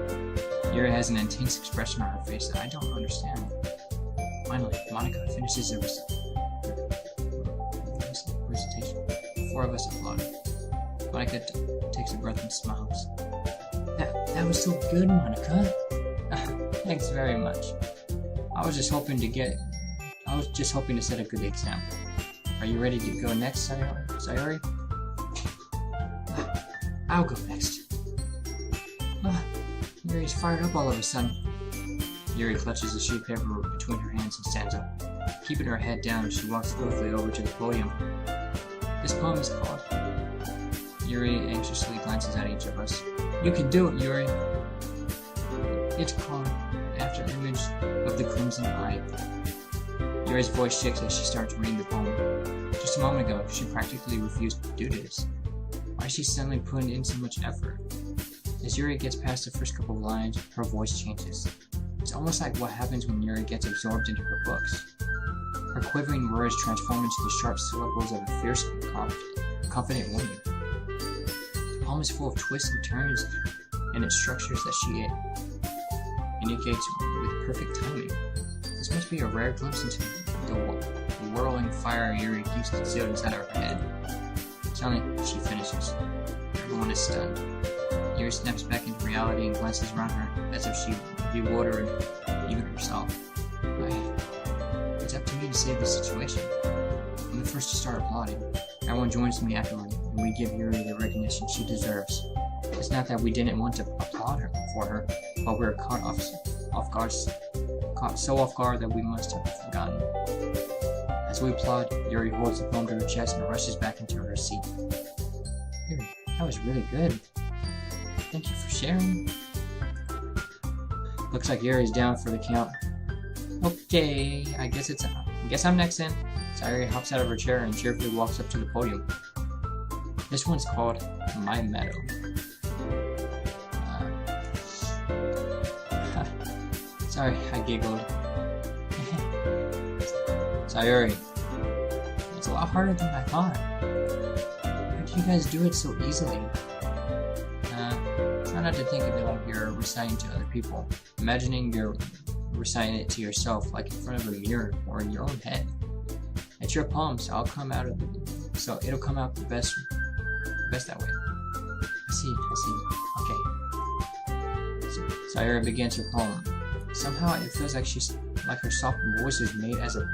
Yuri has an intense expression on her face that I don't understand. Finally, Monica finishes the recitation. The four of us applaud. Monica takes a breath and smiles. That was so good, Monica. Thanks very much. I was just hoping to set a good example. Are you ready to go next, Sayuri? I'll go next. Yuri's fired up all of a sudden. Yuri clutches a sheet of paper between her hands and stands up. Keeping her head down, she walks swiftly over to the podium. This poem is called... Yuri anxiously glances at each of us. You can do it, Yuri. It's called After Image of the Crimson Eye. Yuri's voice shakes as she starts reading the poem. Just a moment ago, she practically refused to do this. Why is she suddenly putting in so much effort? As Yuri gets past the first couple of lines, her voice changes. It's almost like what happens when Yuri gets absorbed into her books. Her quivering words transform into the sharp syllables of a fierce and confident woman. The poem is full of twists and turns, and its structures that she indicates with perfect timing. This must be a rare glimpse into the whirling fire Yuri keeps concealed inside her head. Suddenly, she finishes. Everyone is stunned. Yuri snaps back into reality and glances around her as if she bewildered even herself. It's up to me to save the situation. I'm the first to start applauding. Everyone joins me afterward, and we give Yuri the recognition she deserves. It's not that we didn't want to applaud for her, but we were caught so off guard that we must have forgotten. As we applaud, Yuri holds the poem to her chest and rushes back into her seat. Yuri, that was really good. Thank you for sharing. Looks like Yuri's down for the count. Okay, I guess I'm next then. Sayuri hops out of her chair and cheerfully walks up to the podium. This one's called My Meadow. Sorry, I giggled. Sayuri, it's a lot harder than I thought. How do you guys do it so easily? Try not to think of it like you're reciting to other people. Imagining you're reciting it to yourself, like in front of a mirror or in your own head. It's your poem, so it'll come out the best that way. I see. Okay. So Sayuri begins her poem. Somehow it feels like her soft voice is made as a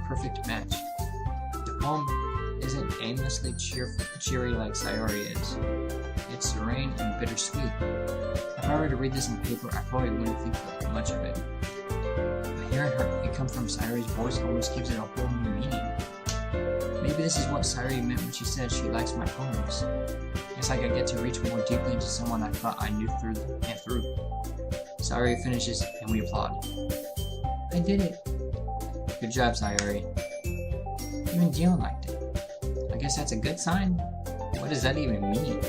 perfect match. The poem isn't aimlessly cheery like Sayuri is. It's serene and bittersweet. If I were to read this on paper, I probably wouldn't think much of it. But hearing it come from Sayuri's voice almost gives it a whole new meaning. Maybe this is what Sayuri meant when she said she likes my poems. It's like I get to reach more deeply into someone I thought I knew through and through. Sayuri finishes and we applaud. I did it. Good job, Sayuri. Even Dion liked it. I guess that's a good sign. What does that even mean?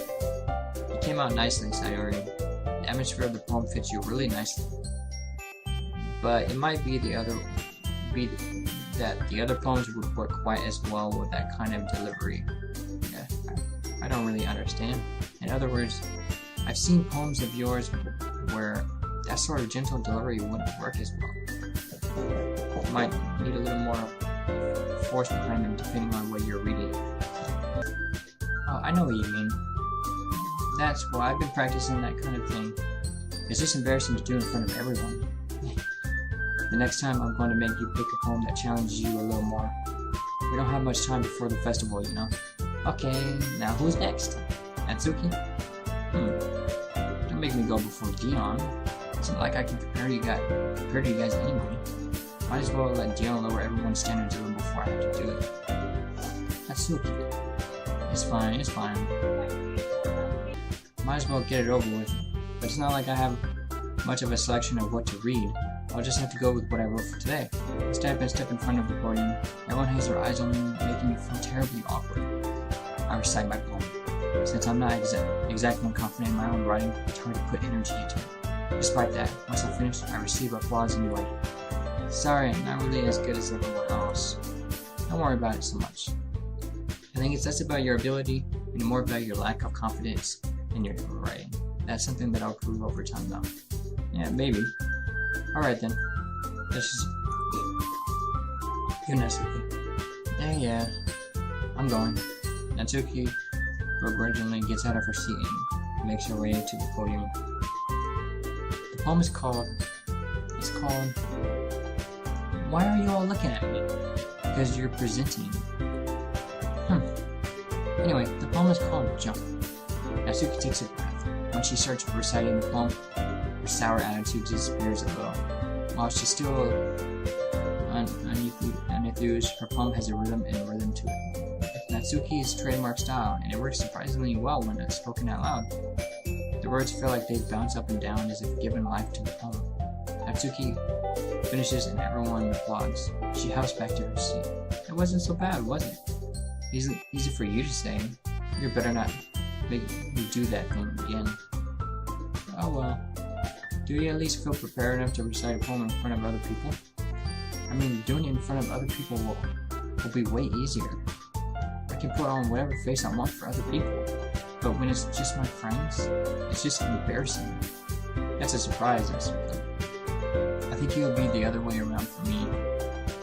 came out nicely, Sayori. The atmosphere of the poem fits you really nicely. But it might be that the other poems would work quite as well with that kind of delivery. Yeah, I don't really understand. In other words, I've seen poems of yours where that sort of gentle delivery wouldn't work as well. You might need a little more force behind them depending on what you're reading. Oh, I know what you mean. That's why I've been practicing that kind of thing. It's just embarrassing to do in front of everyone. The next time I'm going to make you pick a poem that challenges you a little more. We don't have much time before the festival, you know. Okay, now who's next? Natsuki? Don't make me go before Dion. It's not like I can compare to you guys anyway. Might as well let Dion lower everyone's standards a little before I have to do it. Natsuki. It's fine, it's fine. Might as well get it over with. But it's not like I have much of a selection of what to read. I'll just have to go with what I wrote for today. Instead, I step in front of the podium. Everyone has their eyes on me, making me feel terribly awkward. I recite my poem. Since I'm not exactly confident in my own writing, it's hard to put energy into it. Despite that, once I finish, I receive applause anyway. Sorry, I'm not really as good as everyone else. Don't worry about it so much. I think it's less about your ability and more about your lack of confidence in your writing. That's something that I'll improve over time though. Yeah, maybe. Alright then. This is you, Natsuki. Yeah, I'm going. Natsuki begrudgingly gets out of her seat and makes her way to the podium. The poem is called Why Are You All Looking at Me? Because you're presenting. Anyway, the poem is called Jump. Natsuki takes a breath. When she starts reciting the poem, her sour attitude disappears a little. While she's still unenthused, her poem has a rhythm and rhythm to it. Natsuki's trademark style, and it works surprisingly well when it's spoken out loud. The words feel like they bounce up and down as if given life to the poem. Natsuki finishes and everyone applauds. She hops back to her seat. It wasn't so bad, was it? Easy for you to say. You better not make me do that thing again. Oh well. Do you at least feel prepared enough to recite a poem in front of other people? I mean, doing it in front of other people will be way easier. I can put on whatever face I want for other people. But when it's just my friends, it's just embarrassing. That's a surprise, I suppose. I think it'll be the other way around for me.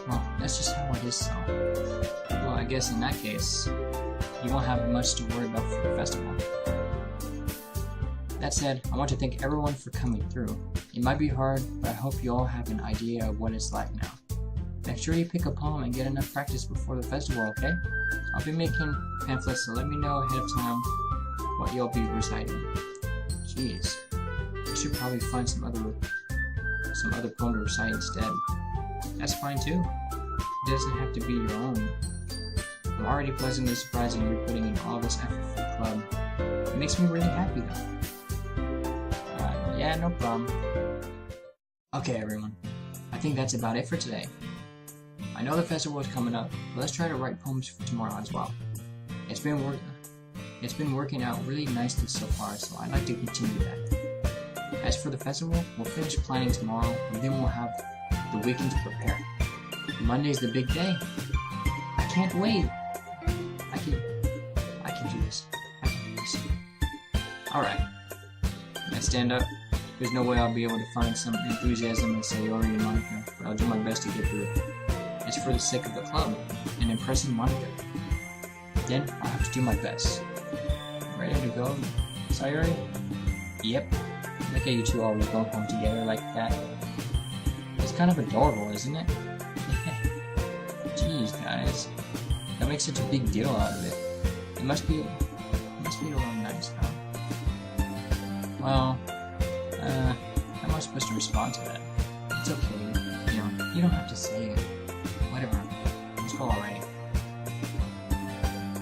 Well, that's just how it is, so. Well, I guess in that case, you won't have much to worry about for the festival. That said, I want to thank everyone for coming through. It might be hard, but I hope you all have an idea of what it's like now. Make sure you pick a poem and get enough practice before the festival, okay? I'll be making pamphlets, so let me know ahead of time what you'll be reciting. Jeez, I should probably find some other poem to recite instead. That's fine too. It doesn't have to be your own. I'm already pleasantly surprised that you're putting in all this effort for the club. It makes me really happy though. Yeah, no problem. Okay everyone, I think that's about it for today. I know the festival is coming up, but let's try to write poems for tomorrow as well. It's been working out really nicely so far, so I'd like to continue that. As for the festival, we'll finish planning tomorrow, and then we'll have the weekend to prepare. Monday's the big day. I can't wait. I can do this. Alright. Let's stand up. There's no way I'll be able to find some enthusiasm in Sayori and Monica, but I'll do my best to get through it. It's for the sake of the club, and impressing Monica. Then, I'll have to do my best. Ready to go, Sayori? Yep. Look at you two always going home together like that. It's kind of adorable, isn't it? Jeez, guys. That makes such a big deal out of it. It must be a little nice, huh? Well, how am I supposed to respond to that? It's okay. You don't have to say it. Whatever. Let's go already.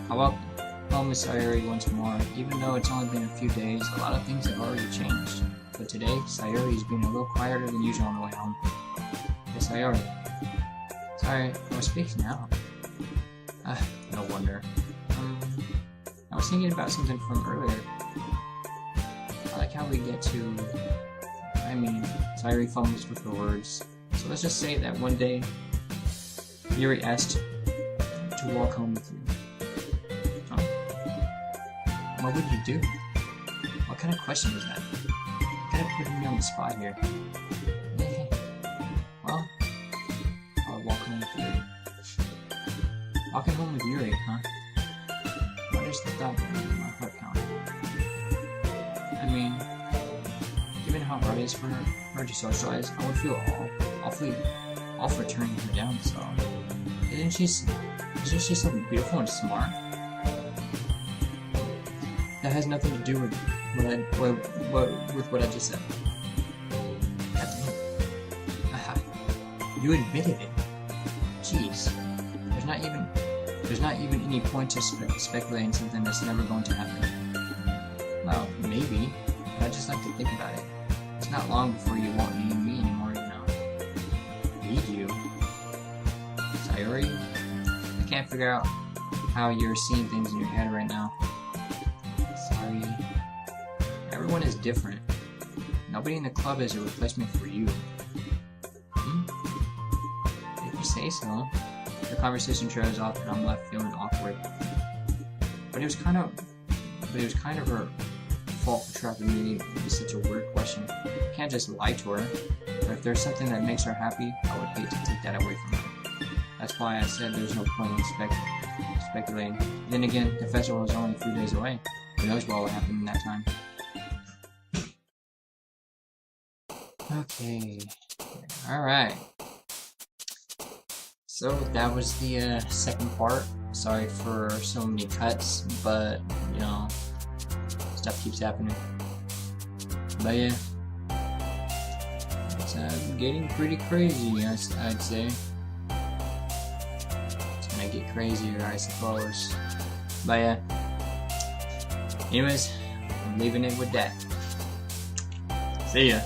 I welcome Miss Sayori once more. Even though it's only been a few days, a lot of things have already changed. But today, Sayori's been a little quieter than usual on the way home. Hey, Sayori. Sorry, I speaks now. No wonder. I was thinking about something from earlier. how we get to... I mean, Sayuri fumbles with the words. So let's just say that one day, Yuri asked to walk home with you. Huh? What would you do? What kind of question was that? Kind of putting me on the spot here. Well, I'll walk home with Yuri. Walking home with Yuri, huh? What is the thought in my heart count? I mean, given how hard it is for her to socialize, I would feel awfully off for turning her down, so... Isn't she so beautiful and smart? That has nothing to do with what I just said. Aha. You admitted it. Jeez. There's not even any point to speculating something that's never going to happen. Well, maybe, but I just like to think about it. It's not long before you won't need me anymore, you know. Need you? Sayuri? I can't figure out how you're seeing things in your head right now. Sorry. Everyone is different. Nobody in the club is a replacement for you. If you say so. The conversation trails off and I'm left feeling awkward. But it was kind of her fault for trapping me into such a weird question. I can't just lie to her. But if there's something that makes her happy, I would hate to take that away from her. That's why I said there's no point in speculating. Then again, the festival is only a few days away. Who knows what will happen in that time. Okay. Alright. So that was the second part. Sorry for so many cuts, but you know, stuff keeps happening. But yeah, it's getting pretty crazy, I'd say. It's gonna get crazier, I suppose. But yeah. Anyways, I'm leaving it with that. See ya.